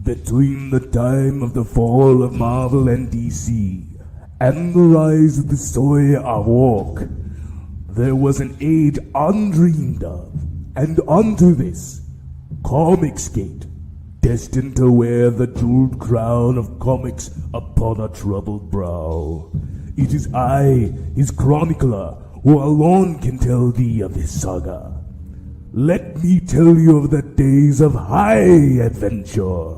Between the time of the fall of Marvel and DC and the rise of the Soy Walk, there was an age undreamed of, and unto this, ComicsGate, destined to wear the jeweled crown of comics upon a troubled brow. It is I, his chronicler, who alone can tell thee of this saga. Let me tell you of the days of high adventure.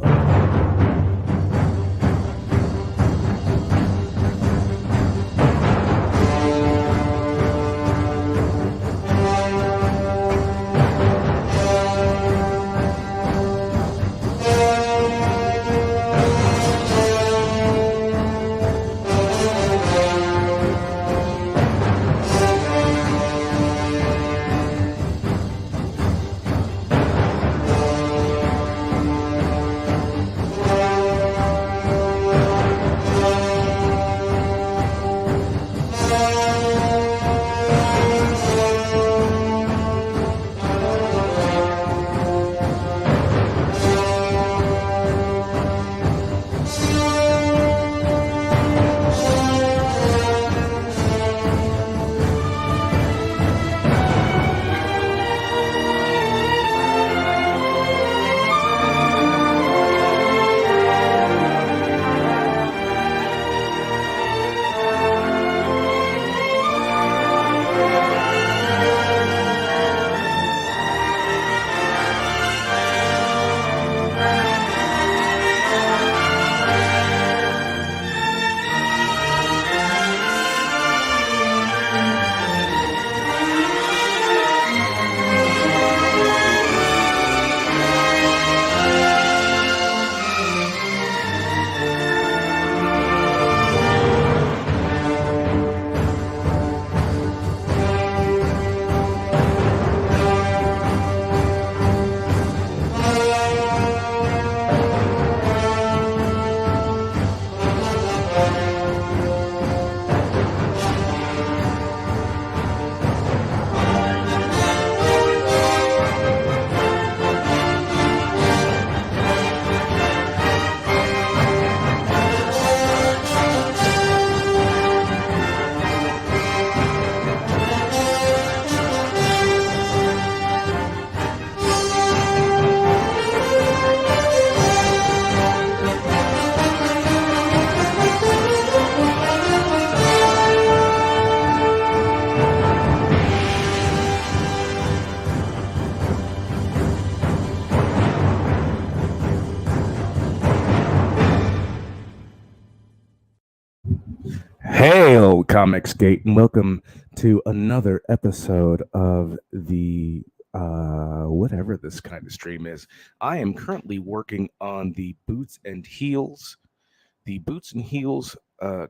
Hail, ComicsGate, and welcome to another episode of the whatever this kind of stream is. I am currently working on the Boots and Heels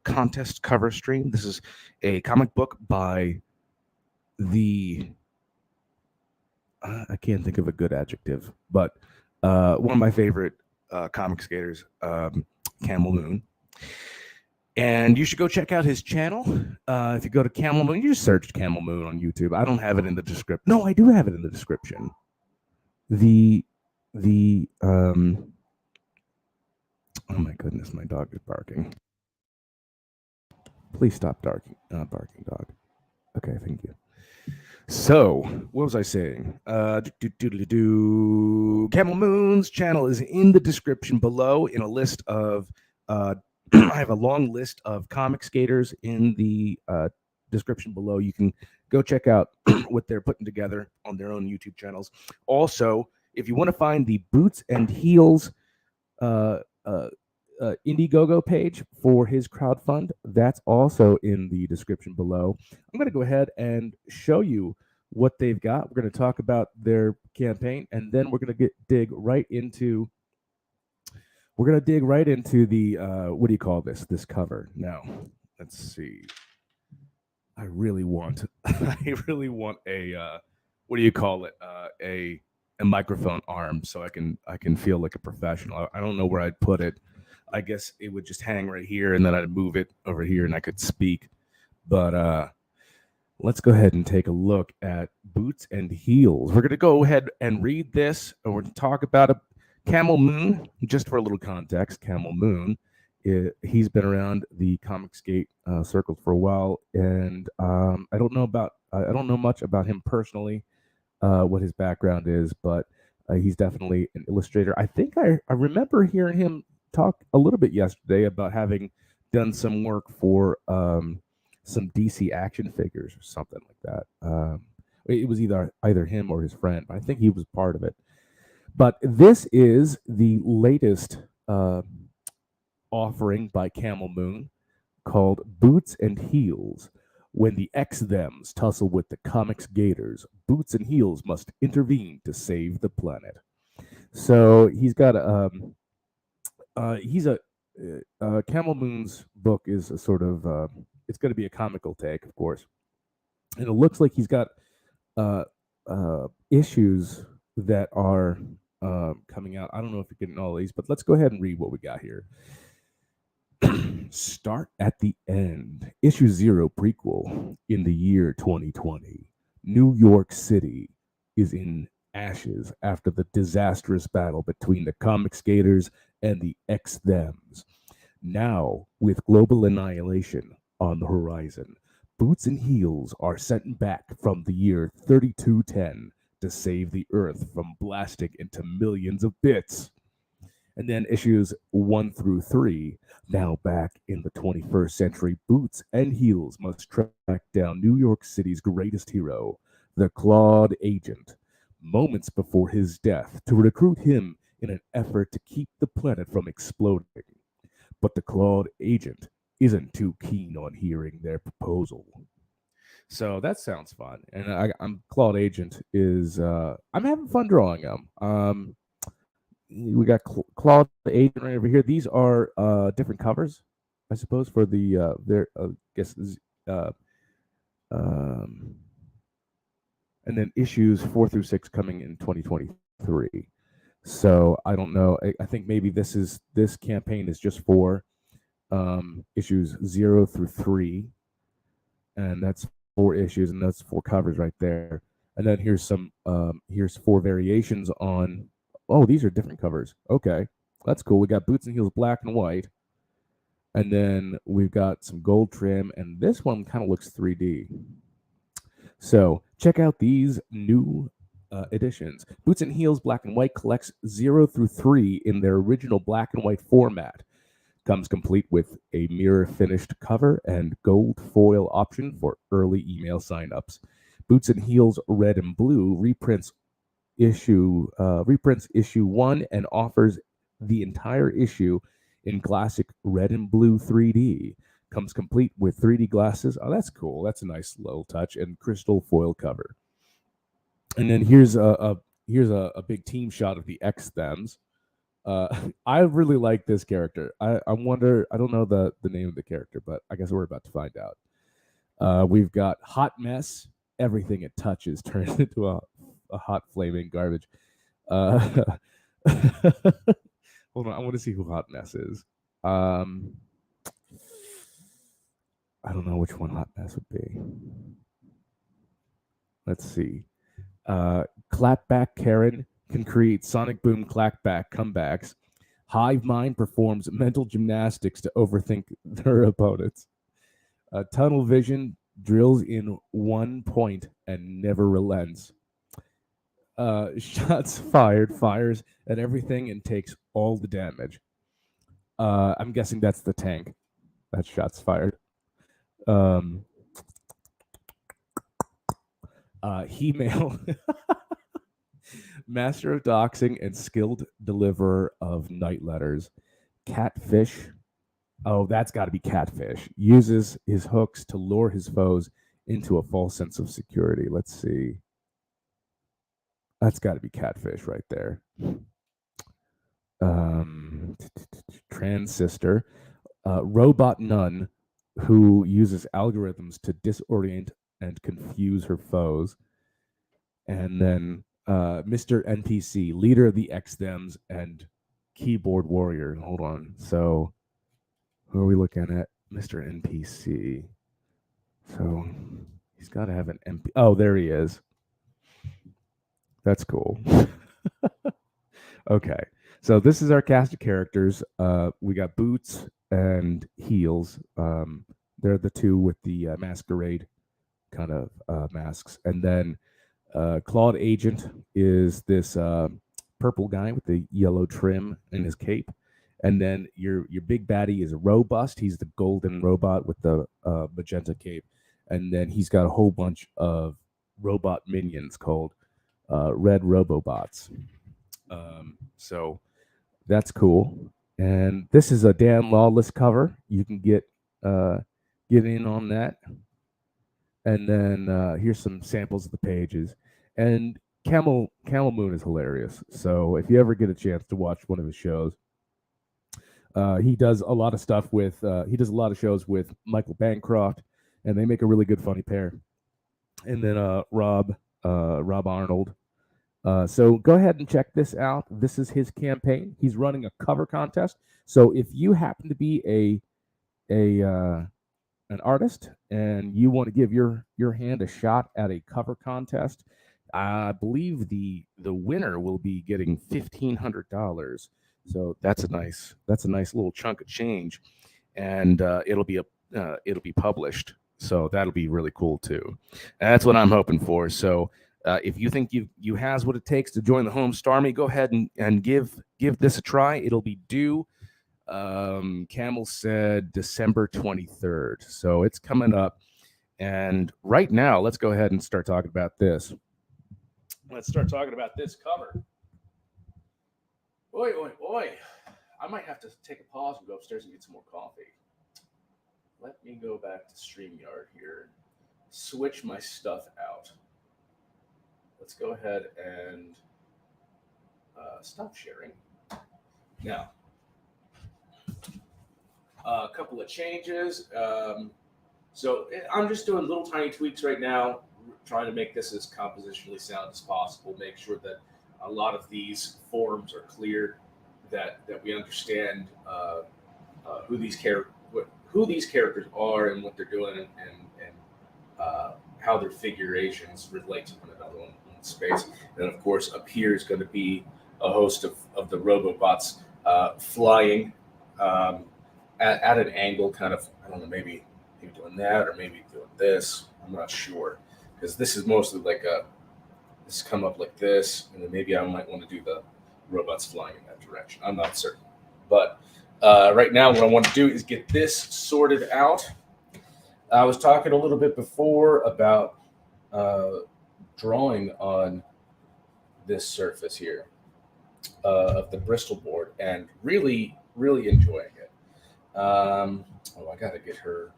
contest cover stream. This is a comic book by the I can't think of a good adjective, but one of my favorite comic skaters, Camel Moon. And you should go check out his channel. If you go to Camel Moon, you just search Camel Moon on YouTube. I don't have it in the description. No, I do have it in the description. Oh my goodness, my dog is barking. Please stop barking, dog. Okay, thank you. So, what was I saying? Camel Moon's channel is in the description below in a list of I have a long list of comic skaters in the description below. You can go check out what they're putting together on their own YouTube channels. Also, if you want to find the Boots and Heels Indiegogo page for his crowdfund, that's also in the description below. I'm going to go ahead and show you what they've got. We're going to talk about their campaign, and then we're going to dig right into the what do you call this cover. Now, let's see. I really want a what do you call it? A microphone arm, so I can feel like a professional. I don't know where I'd put it. I guess it would just hang right here, and then I'd move it over here, and I could speak. But let's go ahead and take a look at Boots and Heels. We're going to go ahead and read this, and we're going to talk about it. Camel Moon, just for a little context, Camel Moon, he's been around the ComicsGate circles for a while, and I don't know much about him personally, what his background is, but he's definitely an illustrator. I think I remember hearing him talk a little bit yesterday about having done some work for some DC action figures or something like that. It was either him or his friend, but I think he was part of it. But this is the latest offering by Camel Moon called Boots and Heels. When the X-Thems tussle with the Comics Gators, Boots and Heels must intervene to save the planet. So he's got Camel Moon's book is a sort of it's going to be a comical take, of course, and it looks like he's got issues that are coming out. I don't know if you're getting all these, but let's go ahead and read what we got here. Start at the end. Issue 0 prequel. In the year 2020, New York City is in ashes after the disastrous battle between the Comics Gators and the X-Thems. Now, with global annihilation on the horizon, Boots and Heels are sent back from the year 3210 to save the Earth from blasting into millions of bits. And then issues 1 through 3. Now back in the 21st century, Boots and Heels must track down New York City's greatest hero, the Clawed Agent, moments before his death, to recruit him in an effort to keep the planet from exploding. But the Clawed Agent isn't too keen on hearing their proposal. So that sounds fun. And I'm Clawed Agent is I'm having fun drawing him. We got Clawed Agent right over here. These are different covers, I suppose, for the and then issues 4 through 6 coming in 2023. So I don't know. I think maybe this campaign is just for issues 0 through 3, and that's 4 issues, and that's 4 covers right there. And then here's 4 variations on. Oh, these are different covers. Okay, that's cool. We got Boots and Heels black and white, and then we've got some gold trim, and this one kind of looks 3D. So check out these new editions. Boots and Heels black and white collects 0 through 3 in their original black and white format. Comes complete with a mirror finished cover and gold foil option for early email signups. Boots and Heels red and blue reprints issue 1 and offers the entire issue in classic red and blue 3D. Comes complete with 3D glasses. Oh, that's cool. That's a nice little touch, and crystal foil cover. And then here's a big team shot of the X-Thems. I really like this character. I wonder. I don't know the name of the character, but I guess we're about to find out. We've got Hot Mess. Everything it touches turns into a hot flaming garbage. Hold on, I want to see who Hot Mess is. I don't know which one Hot Mess would be. Let's see. Clapback Karen can create sonic boom clapback comebacks. Hive Mind performs mental gymnastics to overthink their opponents. Tunnel Vision drills in one point and never relents. Shots fired fires at everything and takes all the damage. I'm guessing that's the tank. That's shots fired. He-Mail, master of doxing and skilled deliverer of night letters. Catfish. Oh, that's got to be Catfish. Uses his hooks to lure his foes into a false sense of security. Let's see. That's got to be Catfish right there. Transistor. Robot Nun, who uses algorithms to disorient and confuse her foes. And then Mr. NPC, leader of the X-Thems and keyboard warrior. Hold on. So who are we looking at? Mr. NPC. So he's got to have an MP. Oh, there he is. That's cool. Okay. So this is our cast of characters. We got Boots and Heels. They're the two with the masquerade kind of masks, and then Claude Agent is this purple guy with the yellow trim in his cape, and then your big baddie is Robust. He's the golden robot with the magenta cape, and then he's got a whole bunch of robot minions called Red Robobots. So that's cool. And this is a Dan Lawless cover. You can get in on that. And then here's some samples of the pages. And Camel Moon is hilarious. So if you ever get a chance to watch one of his shows, he does a lot of stuff with he does a lot of shows with Michael Bancroft, and they make a really good funny pair. And then Rob Arnold. So go ahead and check this out. This is his campaign. He's running a cover contest. So if you happen to be an artist and you want to give your hand a shot at a cover contest, I believe the winner will be getting $1,500. So that's a nice little chunk of change, and it'll be published. So that'll be really cool too. That's what I'm hoping for. So if you think you has what it takes to join the Home Starmy, go ahead and give this a try. It'll be due. Camel said December 23rd. So it's coming up. And right now, let's go ahead and start talking about this. Let's start talking about this cover. Oi, oi, oi. I might have to take a pause and go upstairs and get some more coffee. Let me go back to StreamYard here. Switch my stuff out. Let's go ahead and stop sharing. Now, a couple of changes. So I'm just doing little tiny tweaks right now, trying to make this as compositionally sound as possible, make sure that a lot of these forms are clear, that we understand who these characters are and what they're doing, and how their figurations relate to one another in space. And of course, up here is going to be a host of the Robobots flying at an angle, kind of, I don't know, maybe doing that or maybe doing this. I'm not sure, because this is mostly like this come up like this, and then maybe I might want to do the robots flying in that direction. I'm not certain. But right now, what I want to do is get this sorted out. I was talking a little bit before about drawing on this surface here of the Bristol board, and really, really enjoying it. I got to get her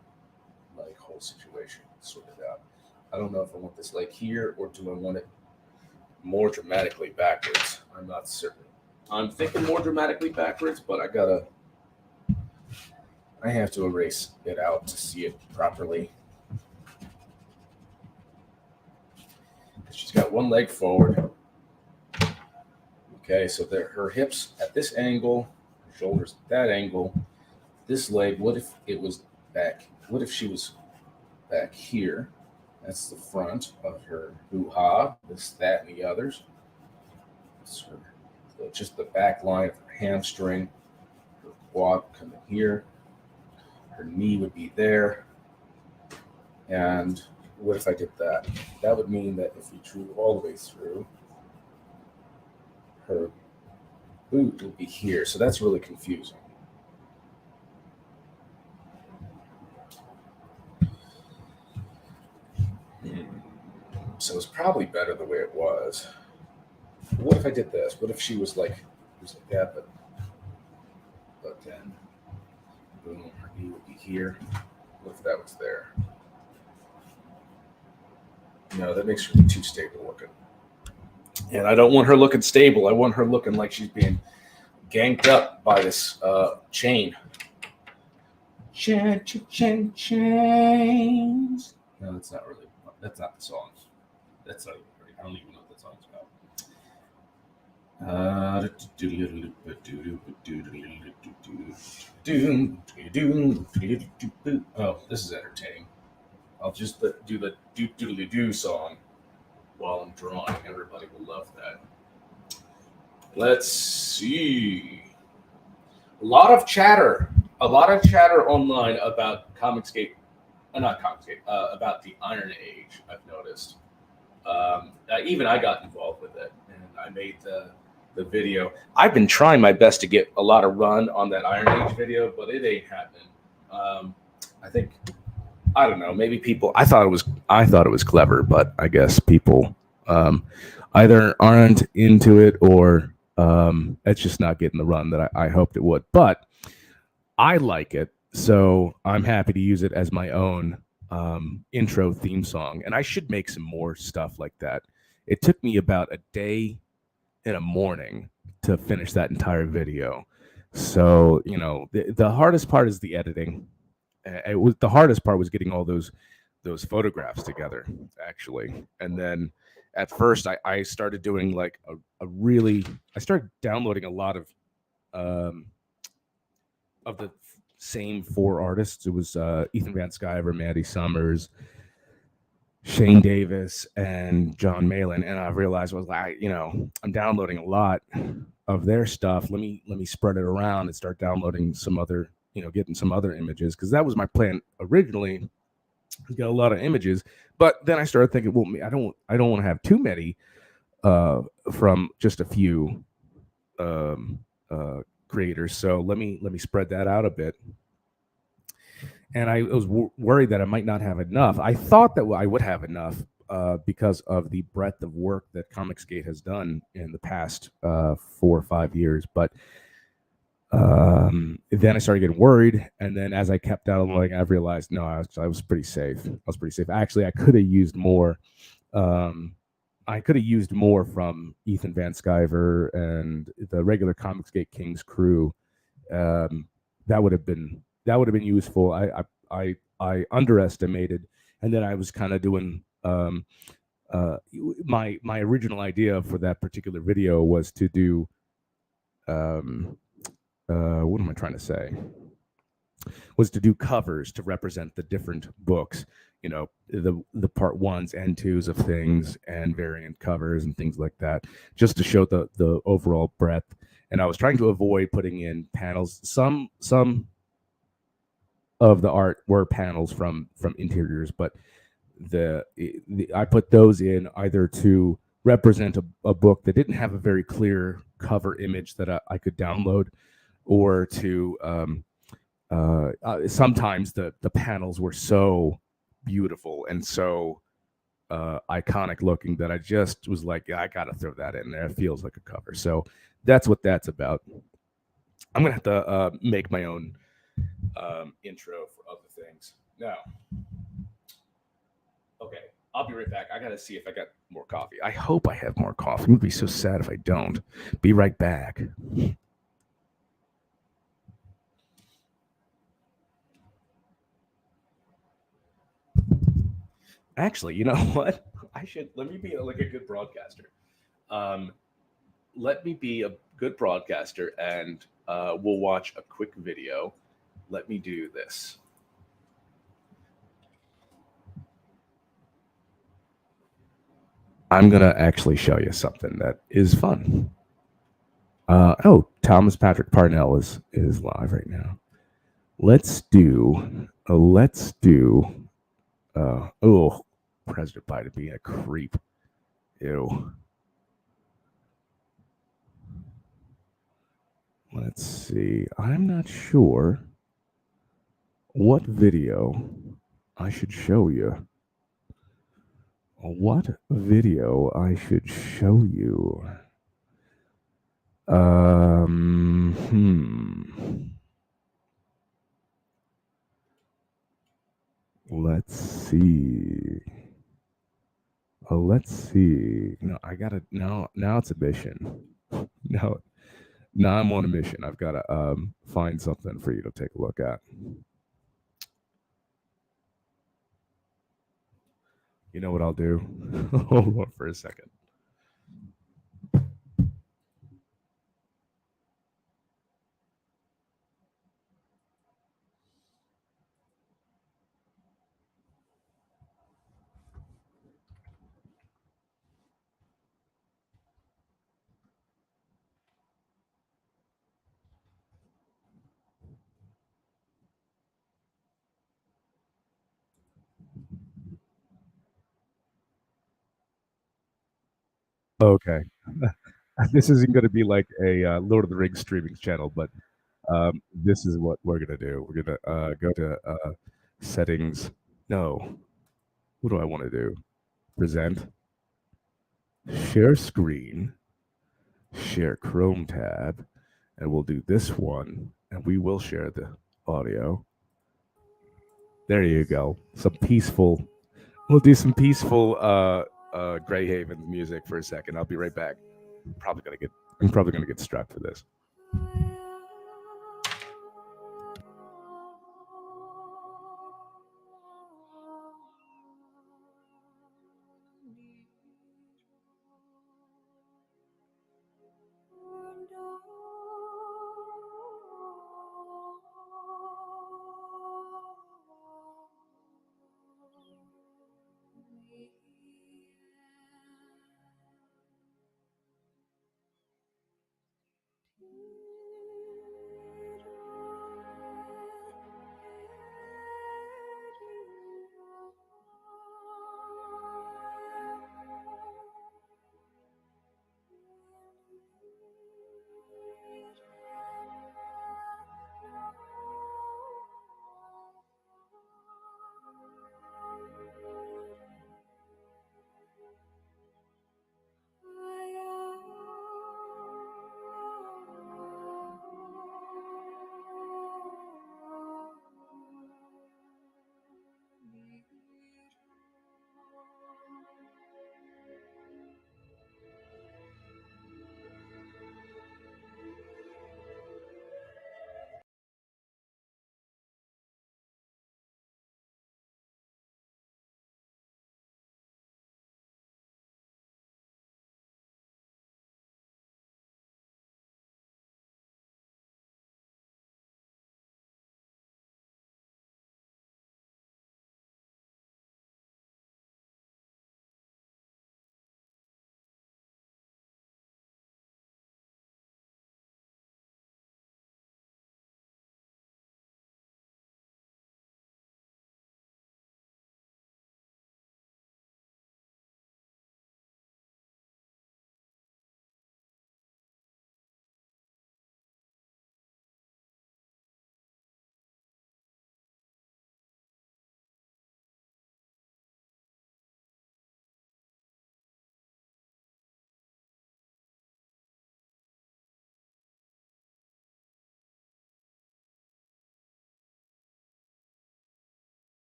whole situation sorted out. I don't know if I want this here, or do I want it more dramatically backwards. I'm not certain. I'm thinking more dramatically backwards, but I have to erase it out to see it properly. She's got one leg forward. Okay, so her hips at this angle, her shoulders at that angle. This leg, what if it was back? What if she was back here? That's the front of her hoo-ha, this, that, and the others. So just the back line of her hamstring, her quad coming here. Her knee would be there. And what if I did that? That would mean that if we drew all the way through, her boot would be here. So that's really confusing. So it's probably better the way it was. But what if I did this? What if she was like that, but then boom, her knee would be here. What if that was there? No, that makes her too stable looking. And I don't want her looking stable. I want her looking like she's being ganked up by this chain. Chains. No, that's not really. That's not the song. That's not even pretty. I don't even know what that song's about. Oh, this is entertaining. I'll just do the do song while I'm drawing. Everybody will love that. Let's see. A lot of chatter online about ComicsGate, not ComicsGate, about the Iron Age. I've noticed. Even I got involved with it, and I made the video. I've been trying my best to get a lot of run on that Iron Age video, but it ain't happening. Um, I think I don't know. Maybe people. I thought it was clever, but I guess people um, either aren't into it or it's just not getting the run that I hoped it would. But I like it, so I'm happy to use it as my own intro theme song. And I should make some more stuff like that. It took me about a day and a morning to finish that entire video. So the hardest part is the editing. It was the hardest part was getting all those photographs together, actually. And then at first I started doing like a really I started downloading a lot um, of the same four artists. It was Ethan Van Sciver, Maddie Summers, Shane Davis, and John Malin. And I realized I was like, I'm downloading a lot of their stuff. Let me spread it around and start downloading some other, getting some other images, because that was my plan originally. Get a lot of images, but then I started thinking, well, I don't want to have too many from just a few um, creators. So let me spread that out a bit. And I was worried that I might not have enough. I thought that I would have enough because of the breadth of work that ComicsGate has done in the past 4 or 5 years. But then I started getting worried, and then as I kept downloading, I realized no, I was pretty safe. I was pretty safe. Actually, I could have used more. Um, I could have used more from Ethan Van Sciver and the regular ComicsGate Kings crew. Um, that would have been useful. I underestimated, and then I was kind of doing my original idea for that particular video was to do what am I trying to say? Was to do covers to represent the different books, the part ones and twos of things, and variant covers and things like that, just to show the overall breadth. And I was trying to avoid putting in panels. Some of the art were panels from interiors, but I put those in either to represent a book that didn't have a very clear cover image that I could download, or to sometimes the panels were so beautiful and so iconic looking that I just was like, yeah, I gotta throw that in there. It feels like a cover. So that's what that's about. I'm gonna have to make my own intro for other things. Now, okay, I'll be right back. I gotta see if I got more coffee. I hope I have more coffee. It would be so sad if I don't. Be right back. Actually, you know what? I should let me be like a good broadcaster. Um, let me be a good broadcaster, and we'll watch a quick video. Let me do this. I'm gonna actually show you something that is fun. Oh, Thomas Patrick Parnell is live right now. Let's do. Oh, President Biden being a creep. Ew. Let's see. I'm not sure what video I should show you. What video I should show you? Hmm. Let's see. Let's see. No, I gotta now it's a mission. No, now I'm on a mission. I've gotta find something for you to take a look at. You know what I'll do? Hold on for a second. Okay. This isn't going to be like a Lord of the Rings streaming channel, but this is what we're going to do. We're going to go to settings. No. What do I want to do? Present, share screen, share Chrome tab, and we'll do this one, and we will share the audio. There you go. Some peaceful. We'll do some peaceful Greyhaven music for a second. I'll be right back. I'm probably gonna get struck for this.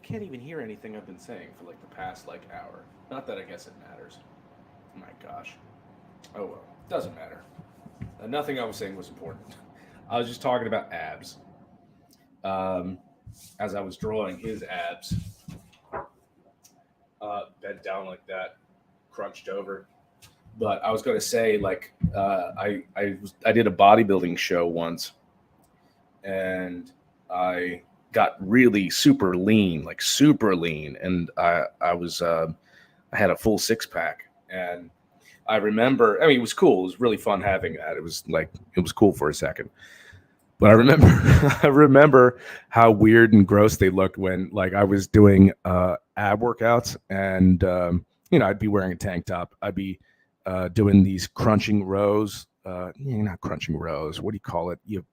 can't even hear anything I've been saying for like the past like hour. Not that I guess it matters. Oh my gosh. Oh well, doesn't matter. Nothing I was saying was important. I was just talking about abs. As I was drawing his abs, bent down like that, crunched over. But I was going to say, like, I did a bodybuilding show once, and I got really super lean, like super lean, and I had a full 6-pack, and I remember, I mean, it was cool. It was really fun having that. It was cool for a second. But I remember, I remember how weird and gross they looked when, like, I was doing ab workouts, and I'd be wearing a tank top. I'd be doing these crunching rows. Not crunching rows. What do you call it? You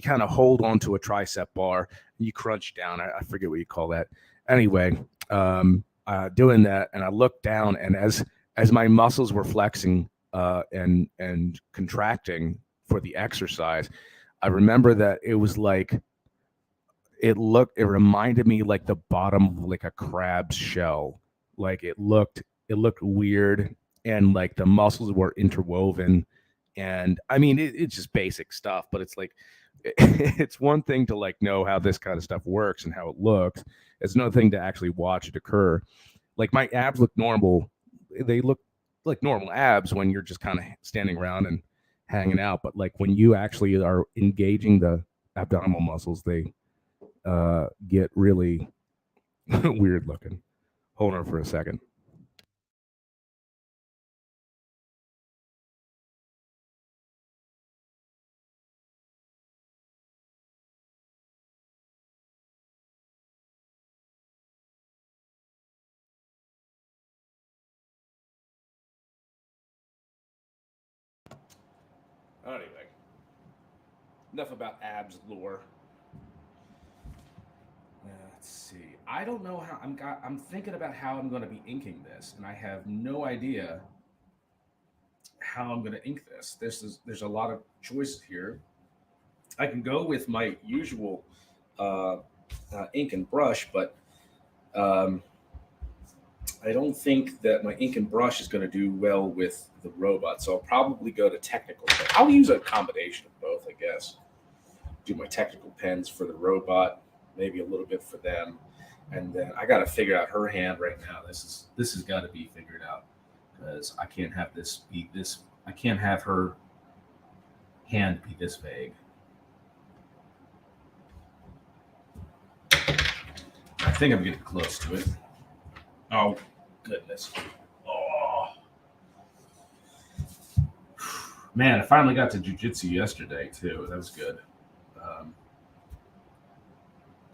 kind of hold onto a tricep bar and you crunch down. I forget what you call that. Anyway, doing that, and I looked down, and as my muscles were flexing and contracting for the exercise, I remember that it was like it reminded me like the bottom of like a crab's shell. Like it looked weird, and like the muscles were interwoven. And I mean, it's just basic stuff, but it's like it's one thing to like know how this kind of stuff works and how it looks. It's another thing to actually watch it occur. Like my abs look normal. They look like normal abs when you're just kind of standing around and hanging out, but like when you actually are engaging the abdominal muscles, they get really weird looking. Hold on for a second. Anyway, enough about abs lore. Let's see. I don't know how I'm thinking about how I'm going to be inking this, and I have no idea how I'm going to ink this. There's a lot of choices here. I can go with my usual ink and brush, but um, I don't think that my ink and brush is going to do well with the robot. So I'll probably go to technical. I'll use a combination of both, I guess. Do my technical pens for the robot, maybe a little bit for them, and then I got to figure out her hand right now. This has got to be figured out, because I can't have this be this. I can't have her hand be this vague. I think I'm getting close to it. Oh, goodness. Oh. Man, I finally got to jiu-jitsu yesterday, too. That was good.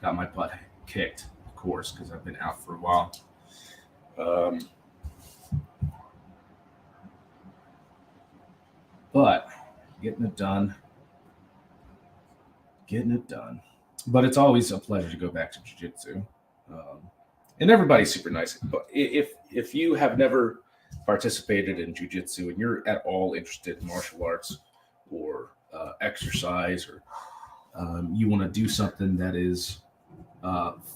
Got my butt kicked, of course, because I've been out for a while. But getting it done. But it's always a pleasure to go back to jiu-jitsu. And everybody's super nice. But if you have never participated in jiu-jitsu and you're at all interested in martial arts or exercise, or you want to do something that is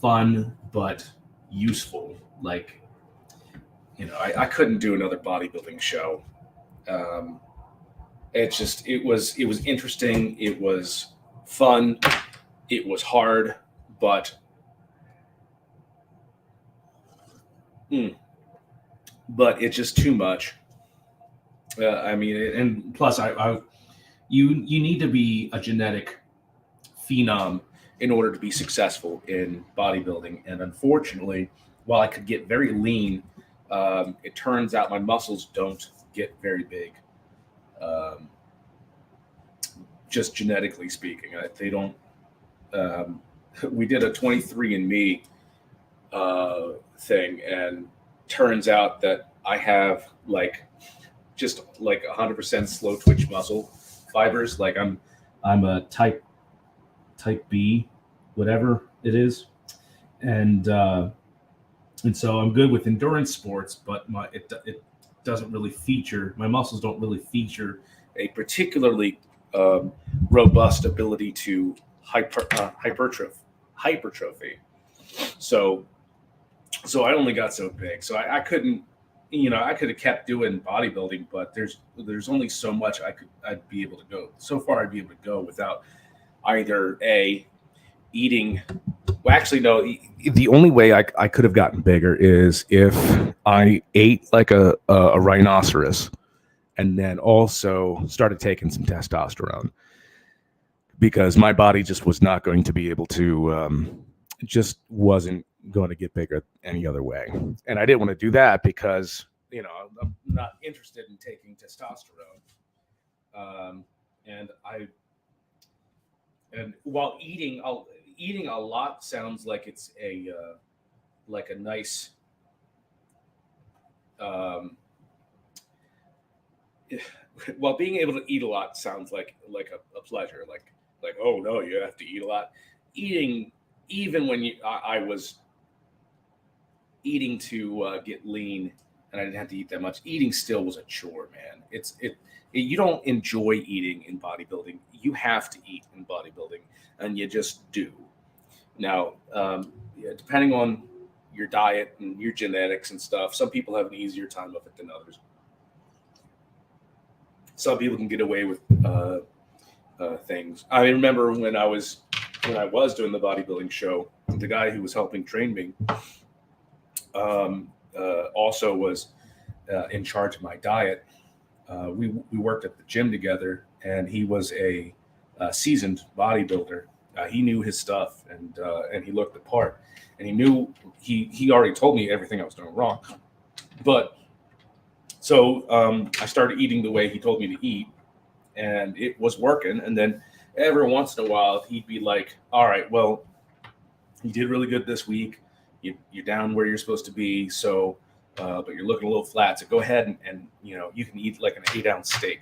fun but useful, like, I couldn't do another bodybuilding show. It was interesting. It was fun. It was hard, but it's just too much. And plus, you need to be a genetic phenom in order to be successful in bodybuilding. And unfortunately, while I could get very lean, it turns out my muscles don't get very big. Just genetically speaking, they don't. We did a 23andMe thing, and turns out that I have just 100% slow twitch muscle fibers. Like I'm a type B, whatever it is, and so I'm good with endurance sports, but it doesn't really feature, my muscles don't really feature a particularly robust ability to hypertrophy. So So I only got so big. So I couldn't, I could have kept doing bodybuilding, but there's only so much I'd be able to go. So far, I'd be able to go without either eating. Well, actually, no. The only way I could have gotten bigger is if I ate like a rhinoceros, and then also started taking some testosterone, because my body just was not going to be able to, just wasn't going to get bigger any other way. And I didn't want to do that because, I'm not interested in taking testosterone. And while eating a lot sounds like it's a nice, while being able to eat a lot sounds like a pleasure, like, oh no, you have to eat a lot. Eating, even when I was eating to get lean, and I didn't have to eat that much. Eating still was a chore, man. You don't enjoy eating in bodybuilding. You have to eat in bodybuilding, and you just do. Now, depending on your diet and your genetics and stuff, some people have an easier time of it than others. Some people can get away with things. I remember when I was doing the bodybuilding show, the guy who was helping train me also was in charge of my diet. We worked at the gym together, and he was a seasoned bodybuilder. He knew his stuff, and he looked the part, and he knew he already told me everything I was doing wrong. But so I started eating the way he told me to eat, and it was working. And then every once in a while, he'd be like, "All right, well, you did really good this week. You're down where you're supposed to be. So, but you're looking a little flat. So go ahead and you can eat like an 8-ounce steak."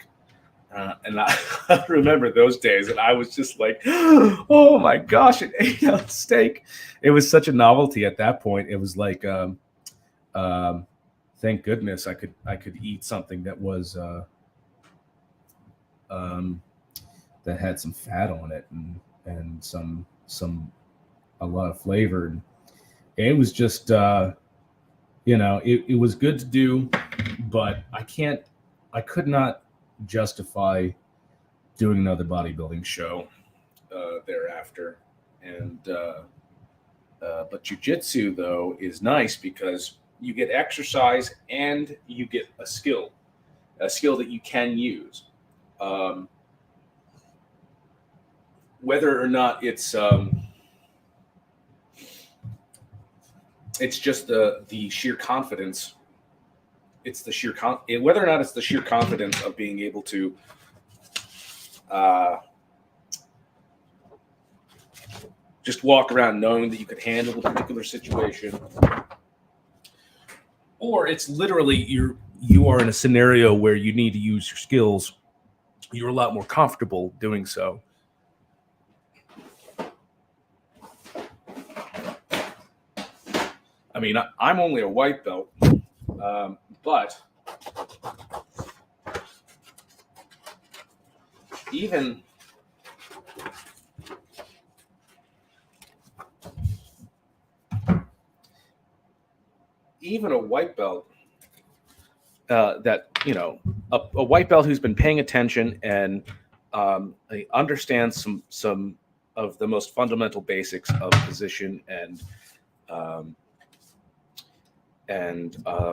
And I remember those days, and I was just like, "Oh my gosh, an 8-ounce steak!" It was such a novelty at that point. It was like, thank goodness I could eat something that was that had some fat on it and some a lot of flavor. And it was just it was good to do, but I could not justify doing another bodybuilding show thereafter. And but jiu-jitsu though is nice because you get exercise and you get a skill that you can use, whether or not it's just the sheer confidence. It's the sheer whether or not it's the sheer confidence of being able to just walk around knowing that you could handle a particular situation, or it's literally you are in a scenario where you need to use your skills. You're a lot more comfortable doing so. I mean, I'm only a white belt, but even a white belt that a white belt who's been paying attention and understands some of the most fundamental basics of position and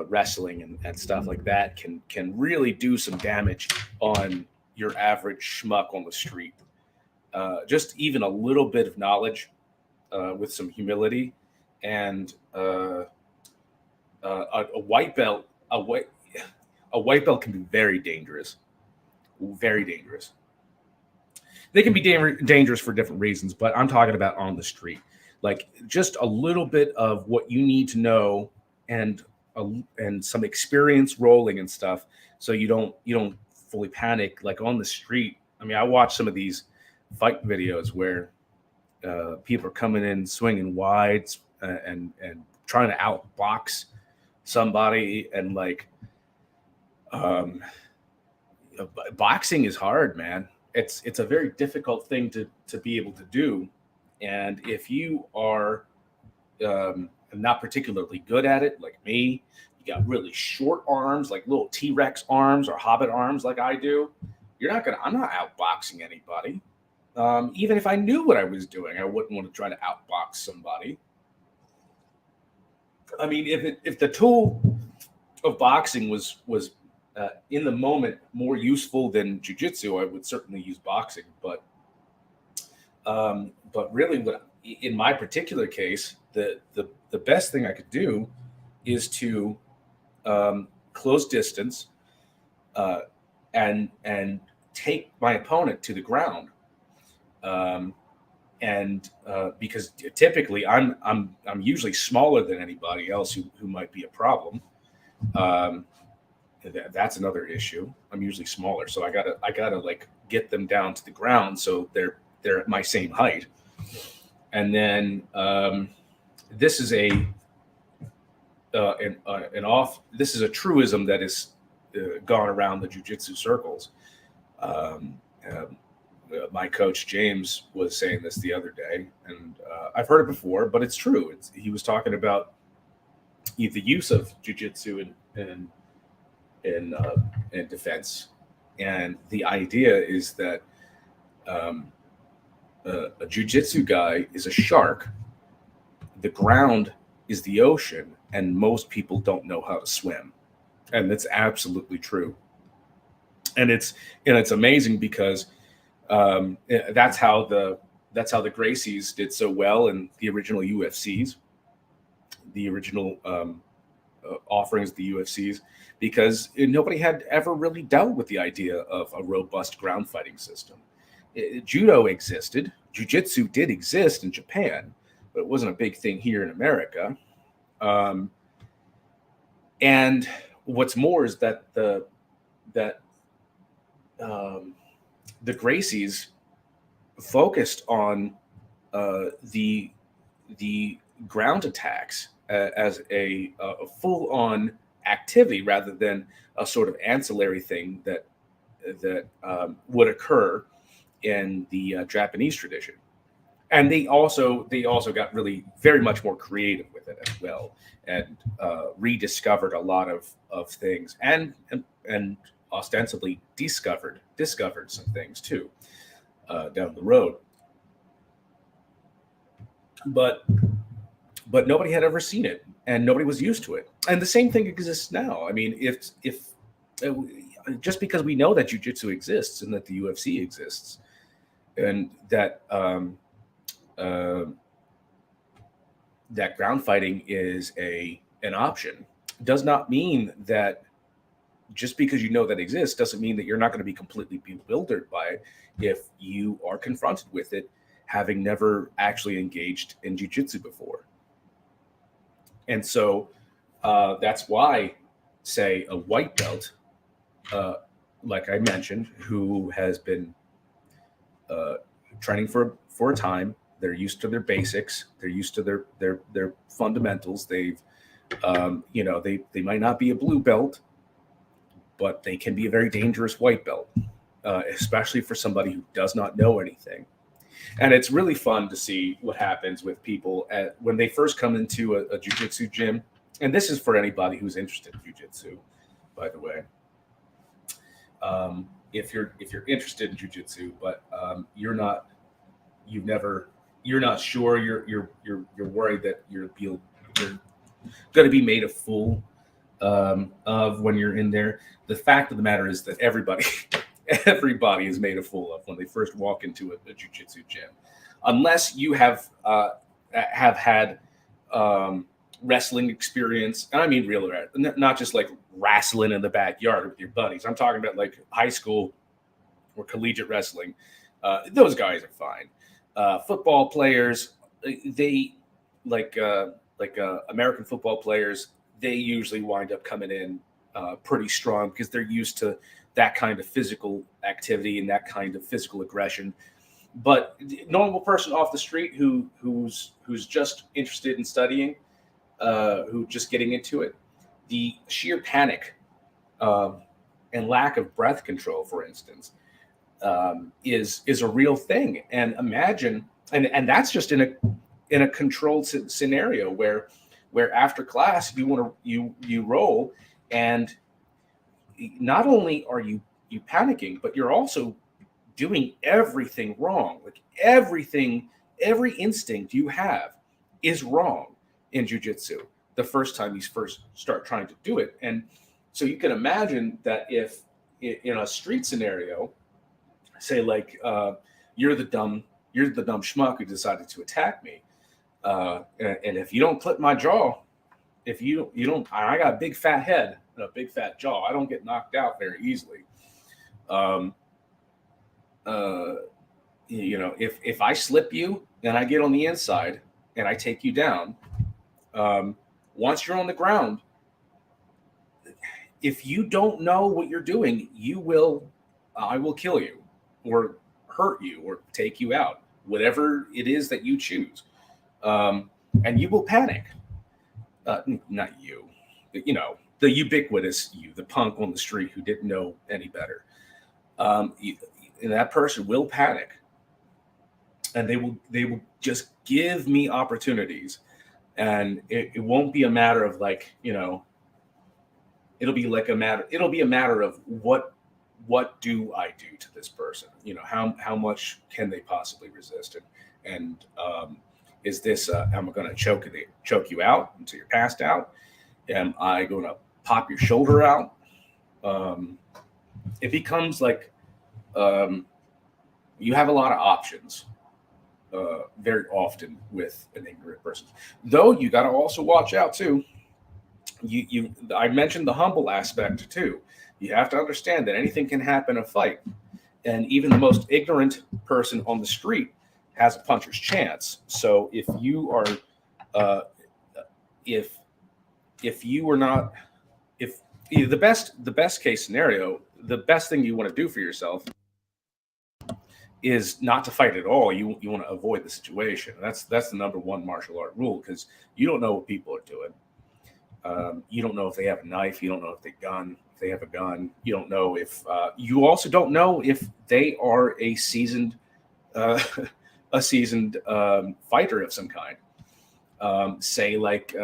wrestling and stuff like that can really do some damage on your average schmuck on the street. Just even a little bit of knowledge with some humility and a white belt. A white belt can be very dangerous. Very dangerous. They can be dangerous for different reasons, but I'm talking about on the street. Like just a little bit of what you need to know and some experience rolling and stuff, so you don't fully panic like on the street. I mean, I watch some of these fight videos where people are coming in swinging wides and trying to outbox somebody, and like boxing is hard, man. It's a very difficult thing to be able to do, and if you are not particularly good at it, like me. You got really short arms, like little T-Rex arms or Hobbit arms, like I do. I'm not outboxing anybody. Even if I knew what I was doing, I wouldn't want to try to outbox somebody. I mean, if the tool of boxing was in the moment more useful than jiu-jitsu, I would certainly use boxing. But really, in my particular case, the best thing I could do is to close distance and take my opponent to the ground. Because typically I'm usually smaller than anybody else who might be a problem. That's another issue. I'm usually smaller, so I gotta like get them down to the ground so they're at my same height. And then this is this is a truism that is gone around the jiu-jitsu circles. My coach James was saying this the other day, and I've heard it before, but it's true. He was talking about the use of jiu-jitsu in defense, and the idea is that a jiu-jitsu guy is a shark, the ground is the ocean, and most people don't know how to swim, and that's absolutely true. And it's amazing because that's how the Gracies did so well in the original UFCs, the original offerings of the UFCs, because nobody had ever really dealt with the idea of a robust ground fighting system. Judo existed, jiu-jitsu did exist in Japan, but it wasn't a big thing here in America. And what's more is that the Gracies focused on the ground attacks as a full-on activity rather than a sort of ancillary thing that would occur in the Japanese tradition. And they also got really very much more creative with it as well, and rediscovered a lot of things, and ostensibly discovered some things too down the road. But nobody had ever seen it, and nobody was used to it. And the same thing exists now. I mean, if just because we know that jiu-jitsu exists and that the UFC exists, and that that ground fighting is an option, does not mean that just because you know that exists doesn't mean that you're not going to be completely bewildered by it if you are confronted with it, having never actually engaged in jiu-jitsu before. And so that's why, say, a white belt, like I mentioned, who has been training for a time, they're used to their basics, they're used to their fundamentals. They've they might not be a blue belt, but they can be a very dangerous white belt, especially for somebody who does not know anything. And it's really fun to see what happens with people when they first come into a jiu-jitsu gym. And this is for anybody who's interested in jiu-jitsu, by the way. If you're interested in jiu-jitsu, but you're not sure, you're worried that you're going to be made a fool of when you're in there. The fact of the matter is that everybody is made a fool of when they first walk into a jiu-jitsu gym, unless you have had wrestling experience. And I mean real, not just like wrestling in the backyard with your buddies. I'm talking about like high school or collegiate wrestling. Those guys are fine. Football players, they like American football players, they usually wind up coming in pretty strong because they're used to that kind of physical activity and that kind of physical aggression. But normal person off the street who's just interested in studying, who just getting into it, the sheer panic and lack of breath control, for instance, is a real thing. And imagine, and that's just in a controlled scenario where where after class you roll, and not only are you panicking, but you're also doing everything wrong. Like everything, every instinct you have is wrong in jiu-jitsu the first time you first start trying to do it. And so you can imagine that if in a street scenario, say like you're the dumb schmuck who decided to attack me, and if you don't clip my jaw, if you don't, I got a big fat head and a big fat jaw. I don't get knocked out very easily. If I slip you and I get on the inside and I take you down, once you're on the ground, if you don't know what you're doing, I will kill you or hurt you or take you out, whatever it is that you choose. And you will panic. Not you, the ubiquitous you, the punk on the street who didn't know any better. And that person will panic, and they will just give me opportunities, and it won't be a matter of like, it'll be a matter of what do I do to this person? How much can they possibly resist? And is this, am I going to choke you out until you're passed out? Am I going to pop your shoulder out? It becomes like, you have a lot of options very often with an ignorant person. Though you got to also watch out too. I mentioned the humble aspect too. You have to understand that anything can happen in a fight, and even the most ignorant person on the street has a puncher's chance. So if you are, if the best case scenario, the best thing you want to do for yourself is not to fight at all. You want to avoid the situation. That's the number one martial art rule, because you don't know what people are doing. You don't know if they have a knife. You don't know if they have a gun. You don't know if you also don't know if they are a seasoned fighter of some kind. Say I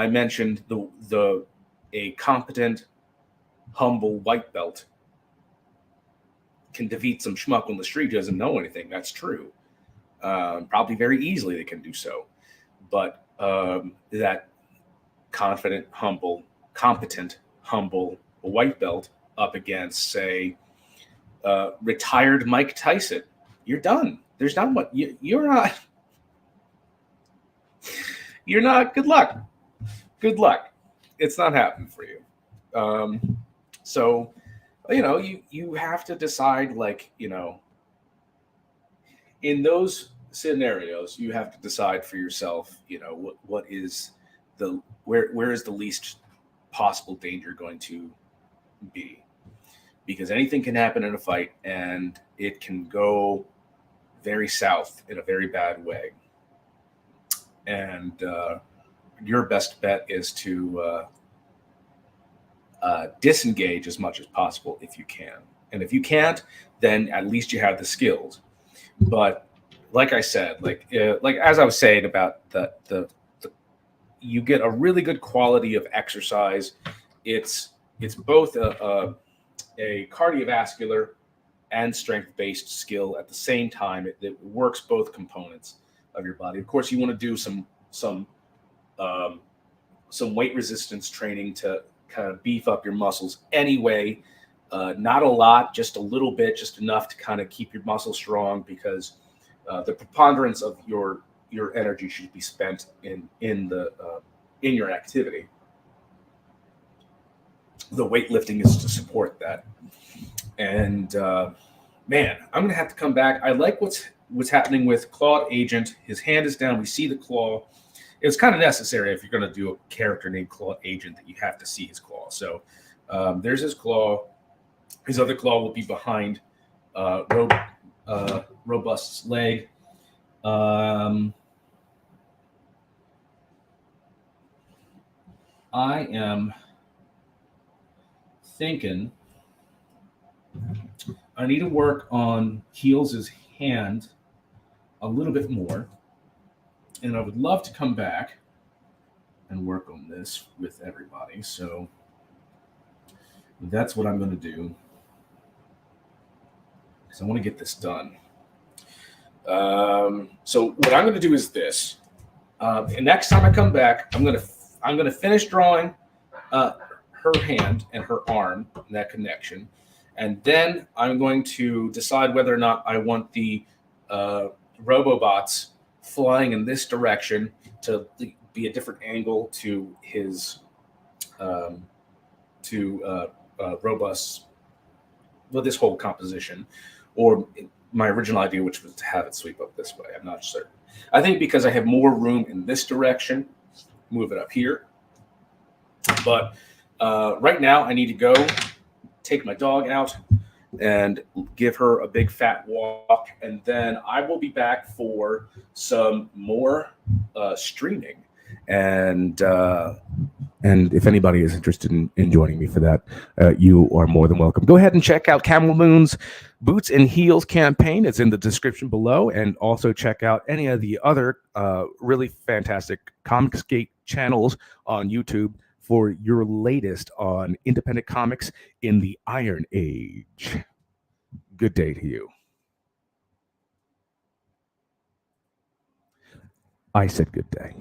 mentioned a competent, humble white belt can defeat some schmuck on the street who doesn't know anything. That's true. Probably very easily they can do so. But that competent, humble white belt up against, say, retired Mike Tyson, you're done. There's not much. You're not. Good luck. Good luck. It's not happening for you. So, you have to decide, in those scenarios, you have to decide for yourself, what is where is the least possible danger going to be, because anything can happen in a fight, and it can go very south in a very bad way. And your best bet is to disengage as much as possible if you can. And if you can't, then at least you have the skills. But like I said, like as I was saying about the you get a really good quality of exercise. It's both a cardiovascular and strength-based skill at the same time. It works both components of your body. Of course, you want to do some weight resistance training to kind of beef up your muscles anyway. Not a lot, just a little bit, just enough to kind of keep your muscles strong, because the preponderance of your energy should be spent in your activity. The weightlifting is to support that. And man, I'm gonna have to come back. I like what's happening with Clawed Agent. His hand is down. We see the claw. It's kind of necessary if you're going to do a character named Clawed Agent that you have to see his claw. So there's his claw. His other claw will be behind Robust's leg. I am thinking I need to work on HEELZ' hand a little bit more. And I would love to come back and work on this with everybody. So that's what I'm going to do, because I want to get this done. So what I'm going to do is this. And next time I come back, I'm gonna finish drawing her hand and her arm and that connection, and then I'm going to decide whether or not I want the Robobots flying in this direction to be a different angle to his robust, well, this whole composition, or my original idea, which was to have it sweep up this way. I'm not certain. I think because I have more room in this direction, move it up here. But right now, I need to go take my dog out and give her a big fat walk, and then I will be back for some more streaming. And if anybody is interested in joining me for that, you are more than welcome. Go ahead and check out Camel Moon's Boots and Heels campaign. It's in the description below. And also check out any of the other really fantastic ComicsGate channels on YouTube for your latest on independent comics in the Iron Age. Good day to you. I said good day.